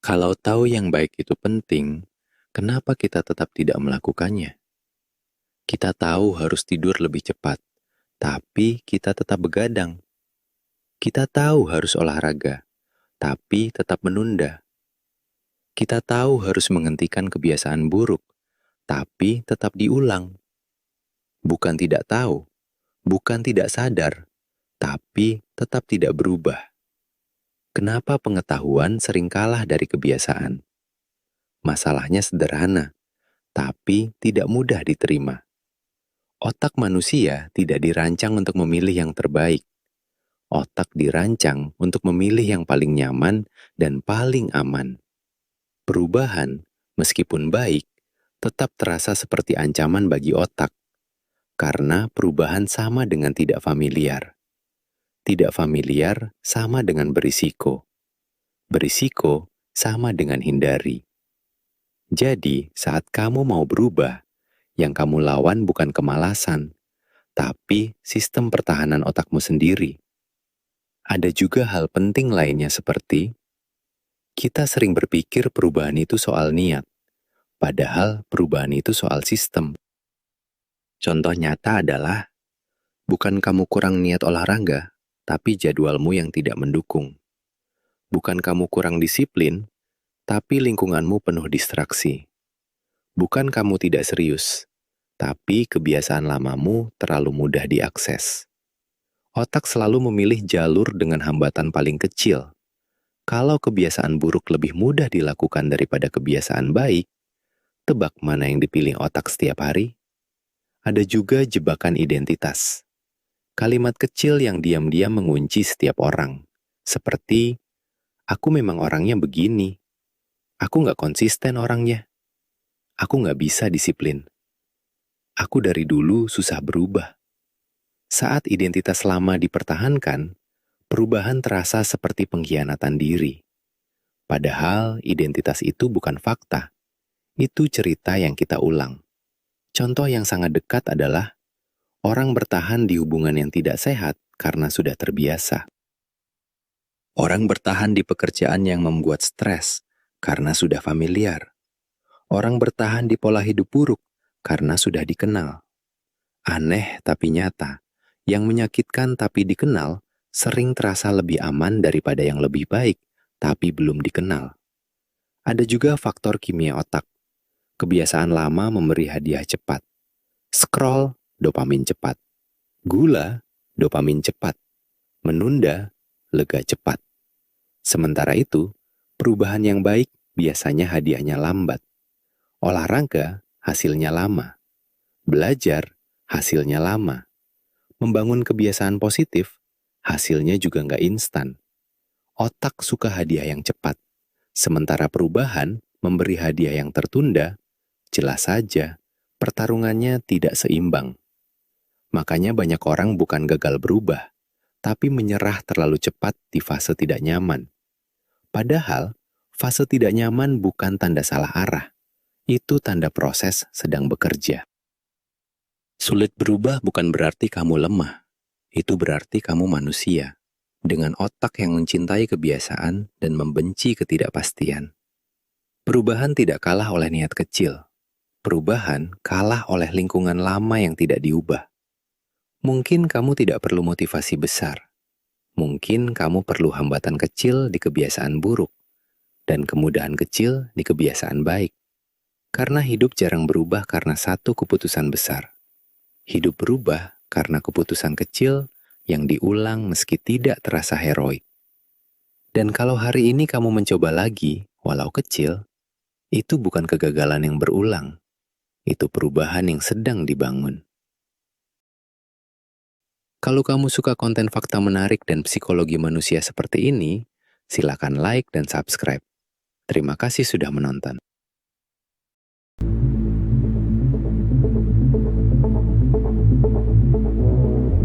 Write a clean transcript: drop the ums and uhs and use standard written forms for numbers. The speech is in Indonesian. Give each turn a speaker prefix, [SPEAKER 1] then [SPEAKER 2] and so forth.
[SPEAKER 1] Kalau tahu yang baik itu penting, kenapa kita tetap tidak melakukannya? Kita tahu harus tidur lebih cepat, tapi kita tetap begadang. Kita tahu harus olahraga, tapi tetap menunda. Kita tahu harus menghentikan kebiasaan buruk, tapi tetap diulang. Bukan tidak tahu, bukan tidak sadar, tapi tetap tidak berubah. Kenapa pengetahuan sering kalah dari kebiasaan? Masalahnya sederhana, tapi tidak mudah diterima. Otak manusia tidak dirancang untuk memilih yang terbaik. Otak dirancang untuk memilih yang paling nyaman dan paling aman. Perubahan, meskipun baik, tetap terasa seperti ancaman bagi otak, karena perubahan sama dengan tidak familiar. Tidak familiar sama dengan berisiko. Berisiko sama dengan hindari. Jadi, saat kamu mau berubah, yang kamu lawan bukan kemalasan, tapi sistem pertahanan otakmu sendiri. Ada juga hal penting lainnya seperti, kita sering berpikir perubahan itu soal niat, padahal perubahan itu soal sistem. Contoh nyata adalah, bukan kamu kurang niat olahraga, tapi jadwalmu yang tidak mendukung. Bukan kamu kurang disiplin, tapi lingkunganmu penuh distraksi. Bukan kamu tidak serius, tapi kebiasaan lamamu terlalu mudah diakses. Otak selalu memilih jalur dengan hambatan paling kecil. Kalau kebiasaan buruk lebih mudah dilakukan daripada kebiasaan baik, tebak mana yang dipilih otak setiap hari? Ada juga jebakan identitas. Kalimat kecil yang diam-diam mengunci setiap orang. Seperti, aku memang orangnya begini. Aku nggak konsisten orangnya. Aku nggak bisa disiplin. Aku dari dulu susah berubah. Saat identitas lama dipertahankan, perubahan terasa seperti pengkhianatan diri. Padahal identitas itu bukan fakta. Itu cerita yang kita ulang. Contoh yang sangat dekat adalah orang bertahan di hubungan yang tidak sehat karena sudah terbiasa. Orang bertahan di pekerjaan yang membuat stres karena sudah familiar. Orang bertahan di pola hidup buruk karena sudah dikenal. Aneh tapi nyata, yang menyakitkan tapi dikenal sering terasa lebih aman daripada yang lebih baik tapi belum dikenal. Ada juga faktor kimia otak. Kebiasaan lama memberi hadiah cepat. Scroll, dopamin cepat. Gula, dopamin cepat. Menunda, lega cepat. Sementara itu, perubahan yang baik biasanya hadiahnya lambat. Olahraga, hasilnya lama. Belajar, hasilnya lama. Membangun kebiasaan positif, hasilnya juga nggak instan. Otak suka hadiah yang cepat. Sementara perubahan memberi hadiah yang tertunda, jelas saja pertarungannya tidak seimbang. Makanya banyak orang bukan gagal berubah, tapi menyerah terlalu cepat di fase tidak nyaman. Padahal, fase tidak nyaman bukan tanda salah arah. Itu tanda proses sedang bekerja. Sulit berubah bukan berarti kamu lemah. Itu berarti kamu manusia, dengan otak yang mencintai kebiasaan dan membenci ketidakpastian. Perubahan tidak kalah oleh niat kecil. Perubahan kalah oleh lingkungan lama yang tidak diubah. Mungkin kamu tidak perlu motivasi besar. Mungkin kamu perlu hambatan kecil di kebiasaan buruk, dan kemudahan kecil di kebiasaan baik. Karena hidup jarang berubah karena satu keputusan besar. Hidup berubah karena keputusan kecil yang diulang meski tidak terasa heroik. Dan kalau hari ini kamu mencoba lagi, walau kecil, itu bukan kegagalan yang berulang. Itu perubahan yang sedang dibangun. Kalau kamu suka konten fakta menarik dan psikologi manusia seperti ini, silakan like dan subscribe. Terima kasih sudah menonton.